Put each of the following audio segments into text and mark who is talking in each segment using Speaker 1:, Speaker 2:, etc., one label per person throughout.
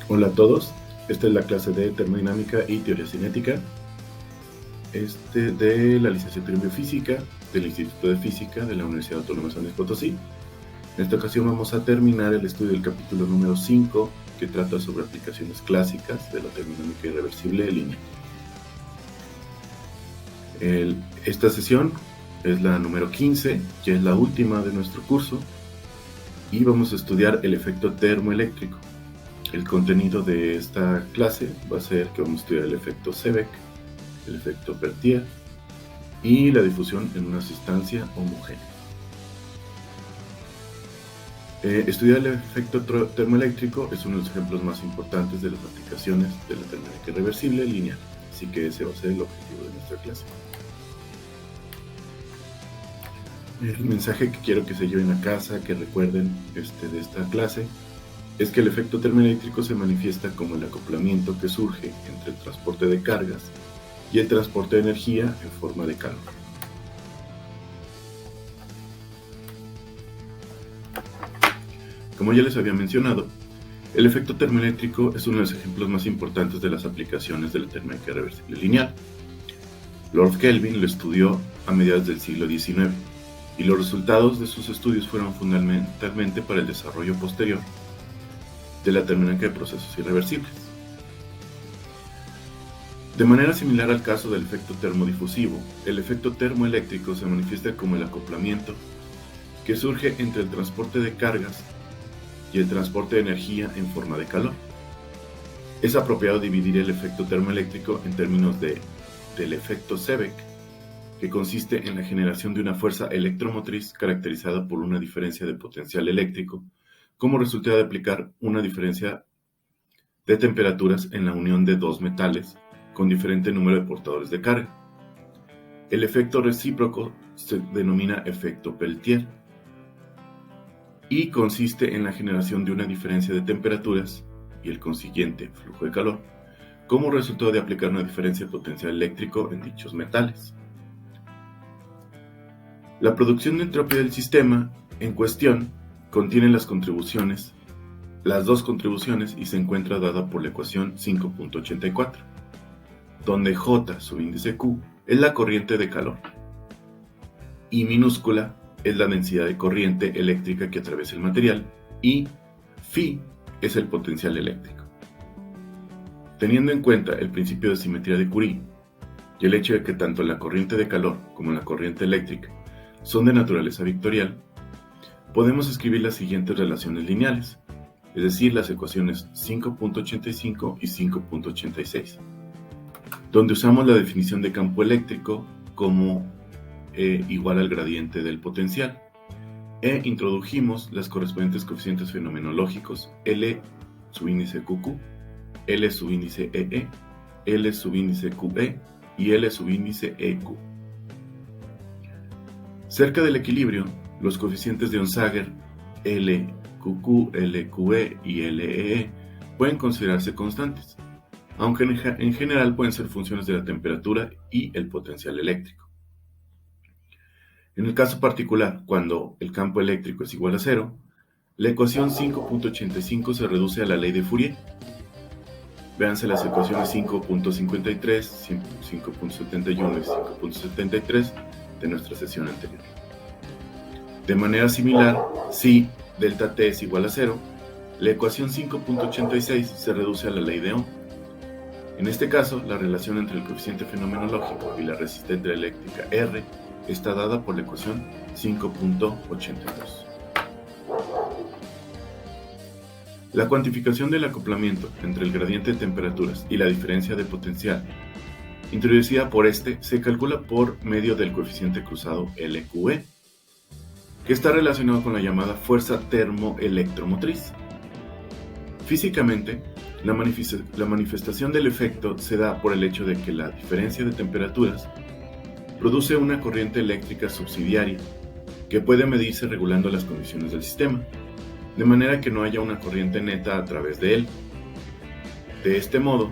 Speaker 1: Hola a todos, esta es la clase de termodinámica y teoría cinética de la licenciatura en biofísica del Instituto de Física de la Universidad Autónoma de San Luis Potosí. En esta ocasión vamos a terminar el estudio del capítulo número 5, que trata sobre aplicaciones clásicas de la termodinámica irreversible lineal. Esta sesión es la número 15, que es la última de nuestro curso, y vamos a estudiar el efecto termoeléctrico. El contenido de esta clase va a ser que vamos a estudiar el efecto Seebeck, el efecto Peltier y la difusión en una sustancia homogénea. Estudiar el efecto termoeléctrico es uno de los ejemplos más importantes de las aplicaciones de la termodinámica irreversible lineal, así que ese va a ser el objetivo de nuestra clase. El mensaje que quiero que se lleven a casa, que recuerden de esta clase, es que el efecto termoeléctrico se manifiesta como el acoplamiento que surge entre el transporte de cargas y el transporte de energía en forma de calor. Como ya les había mencionado, el efecto termoeléctrico es uno de los ejemplos más importantes de las aplicaciones de la termodinámica irreversible lineal. Lord Kelvin lo estudió a mediados del siglo XIX, y los resultados de sus estudios fueron fundamentalmente para el desarrollo posterior de la termodinámica de procesos irreversibles. De manera similar al caso del efecto termodifusivo, el efecto termoeléctrico se manifiesta como el acoplamiento que surge entre el transporte de cargas y el transporte de energía en forma de calor. Es apropiado dividir el efecto termoeléctrico en términos del efecto Seebeck, que consiste en la generación de una fuerza electromotriz caracterizada por una diferencia de potencial eléctrico como resultado de aplicar una diferencia de temperaturas en la unión de dos metales con diferente número de portadores de carga. El efecto recíproco se denomina efecto Peltier y consiste en la generación de una diferencia de temperaturas y el consiguiente flujo de calor como resultado de aplicar una diferencia de potencial eléctrico en dichos metales. La producción de entropía del sistema en cuestión contiene las dos contribuciones, y se encuentra dada por la ecuación 5.84, donde J subíndice Q es la corriente de calor y minúscula es la densidad de corriente eléctrica que atraviesa el material y phi es el potencial eléctrico. Teniendo en cuenta el principio de simetría de Curie y el hecho de que tanto la corriente de calor como la corriente eléctrica son de naturaleza vectorial, podemos escribir las siguientes relaciones lineales, es decir, las ecuaciones 5.85 y 5.86, donde usamos la definición de campo eléctrico como igual al gradiente del potencial, e introdujimos las correspondientes coeficientes fenomenológicos L subíndice QQ, L subíndice EE, L subíndice QE y L subíndice EQ. Cerca del equilibrio, los coeficientes de Onsager LQQ, LQE y LEE pueden considerarse constantes, aunque en general pueden ser funciones de la temperatura y el potencial eléctrico. En el caso particular, cuando el campo eléctrico es igual a 0, la ecuación 5.85 se reduce a la ley de Fourier. Véanse las ecuaciones 5.53, 5.71 y 5.73 de nuestra sesión anterior. De manera similar, si delta T es igual a 0, la ecuación 5.86 se reduce a la ley de Ohm. En este caso, la relación entre el coeficiente fenomenológico y la resistencia eléctrica R está dada por la ecuación 5.82. La cuantificación del acoplamiento entre el gradiente de temperaturas y la diferencia de potencial introducida por se calcula por medio del coeficiente cruzado LQE, que está relacionado con la llamada fuerza termoelectromotriz. Físicamente, la manifestación del efecto se da por el hecho de que la diferencia de temperaturas produce una corriente eléctrica subsidiaria que puede medirse regulando las condiciones del sistema, de manera que no haya una corriente neta a través de él. De este modo,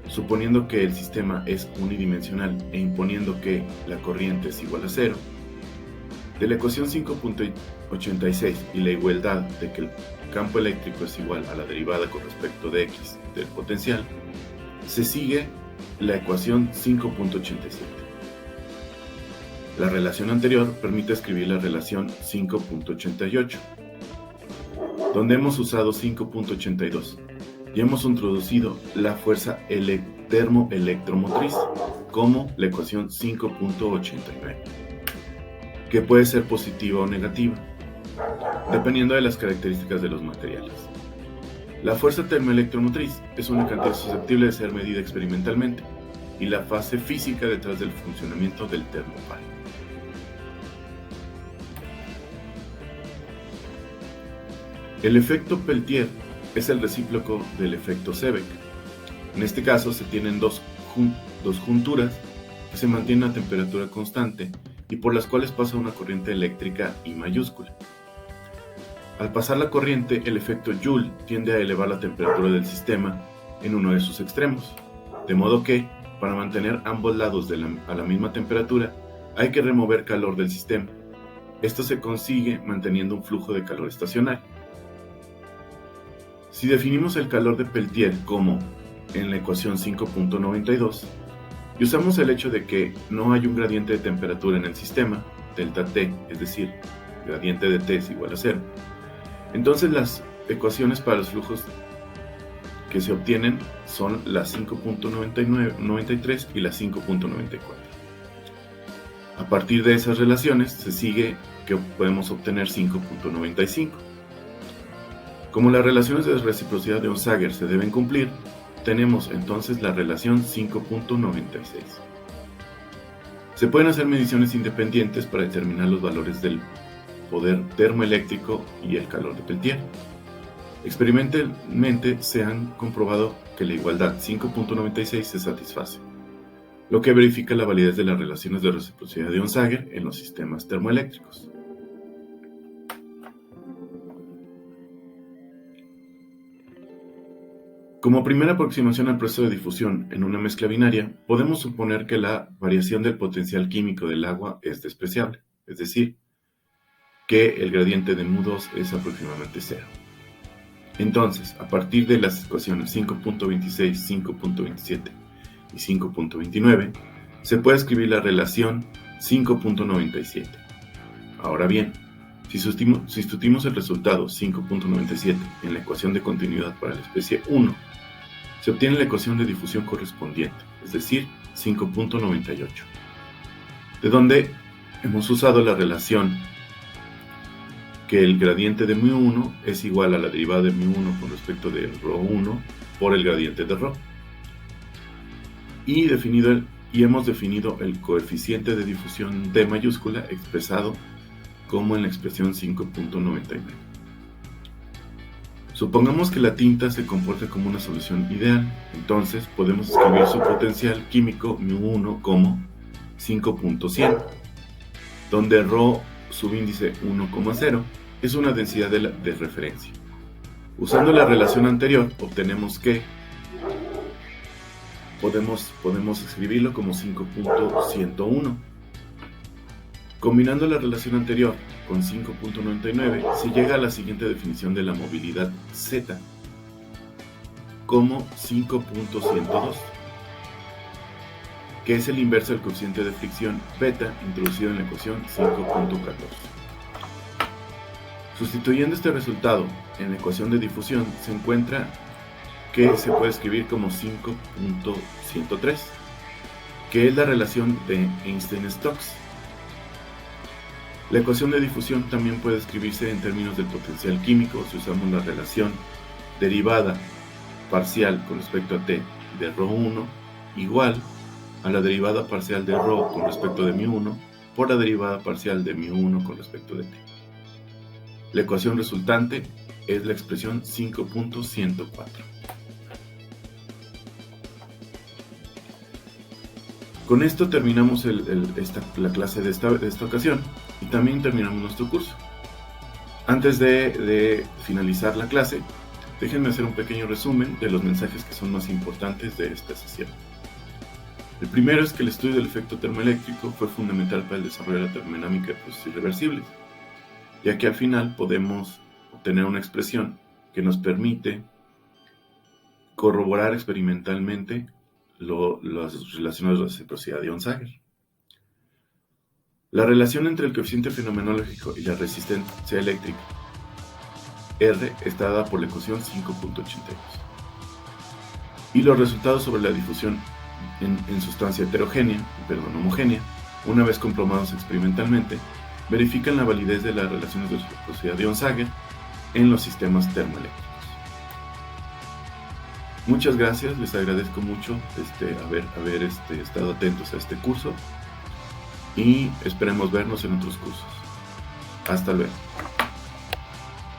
Speaker 1: suponiendo que el sistema es unidimensional e imponiendo que la corriente es igual a 0, de la ecuación 5.86 y la igualdad de que el campo eléctrico es igual a la derivada con respecto de x del potencial, se sigue la ecuación 5.87. La relación anterior permite escribir la relación 5.88, donde hemos usado 5.82 y hemos introducido la fuerza termoelectromotriz como la ecuación 5.89, que puede ser positiva o negativa, dependiendo de las características de los materiales. La fuerza termoelectromotriz es una cantidad susceptible de ser medida experimentalmente y la fase física detrás del funcionamiento del termopar. El efecto Peltier es el recíproco del efecto Seebeck. En este caso se tienen dos junturas que se mantienen a temperatura constante y por las cuales pasa una corriente eléctrica I mayúscula. Al pasar la corriente, el efecto Joule tiende a elevar la temperatura del sistema en uno de sus extremos, de modo que, para mantener ambos lados a la misma temperatura, hay que remover calor del sistema. Esto se consigue manteniendo un flujo de calor estacionario. Si definimos el calor de Peltier como en la ecuación 5.92 y usamos el hecho de que no hay un gradiente de temperatura en el sistema, delta T, es decir, gradiente de T es igual a 0, entonces las ecuaciones para los flujos que se obtienen son la 5.93 y la 5.94. A partir de esas relaciones se sigue que podemos obtener 5.95. Como las relaciones de reciprocidad de Onsager se deben cumplir, tenemos entonces la relación 5.96. Se pueden hacer mediciones independientes para determinar los valores del poder termoeléctrico y el calor de Peltier. Experimentalmente se han comprobado que la igualdad 5.96 se satisface, lo que verifica la validez de las relaciones de reciprocidad de Onsager en los sistemas termoeléctricos. Como primera aproximación al proceso de difusión en una mezcla binaria, podemos suponer que la variación del potencial químico del agua es despreciable, es decir, que el gradiente de μ2 es aproximadamente 0. Entonces, a partir de las ecuaciones 5.26, 5.27 y 5.29, se puede escribir la relación 5.97. Ahora bien, si sustituimos el resultado 5.97 en la ecuación de continuidad para la especie 1, se obtiene la ecuación de difusión correspondiente, es decir, 5.98, de donde hemos usado la relación que el gradiente de μ1 es igual a la derivada de μ1 con respecto de ρ1 por el gradiente de ρ. Y hemos definido el coeficiente de difusión D mayúscula expresado como en la expresión 5.99. Supongamos que la tinta se comporta como una solución ideal, entonces podemos escribir su potencial químico μ1 como 5.100, donde ρ subíndice 1,0 es una densidad de referencia. Usando la relación anterior, obtenemos que podemos escribirlo como 5.101. Combinando la relación anterior con 5.99, se llega a la siguiente definición de la movilidad Z como 5.102, que es el inverso del coeficiente de fricción beta introducido en la ecuación 5.14. Sustituyendo este resultado en la ecuación de difusión, se encuentra que se puede escribir como 5.103, que es la relación de Einstein-Stokes. La ecuación de difusión también puede escribirse en términos del potencial químico si usamos la relación derivada parcial con respecto a T de ρ1 igual a la derivada parcial de ρ con respecto de μ1 por la derivada parcial de μ1 con respecto de T. La ecuación resultante es la expresión 5.104. Con esto terminamos la clase de esta ocasión y también terminamos nuestro curso. Antes de finalizar la clase, déjenme hacer un pequeño resumen de los mensajes que son más importantes de esta sesión. El primero es que el estudio del efecto termoeléctrico fue fundamental para el desarrollo de la termodinámica de procesos irreversibles, ya que al final podemos obtener una expresión que nos permite corroborar experimentalmente las relaciones de reciprocidad de Onsager. La relación entre el coeficiente fenomenológico y la resistencia eléctrica R está dada por la ecuación 5.82. Y los resultados sobre la difusión en sustancia homogénea, una vez comprobados experimentalmente, verifican la validez de las relaciones de reciprocidad de Onsager en los sistemas termoeléctricos. Muchas gracias, les agradezco mucho haber estado atentos a este curso y esperemos vernos en otros cursos. Hasta luego.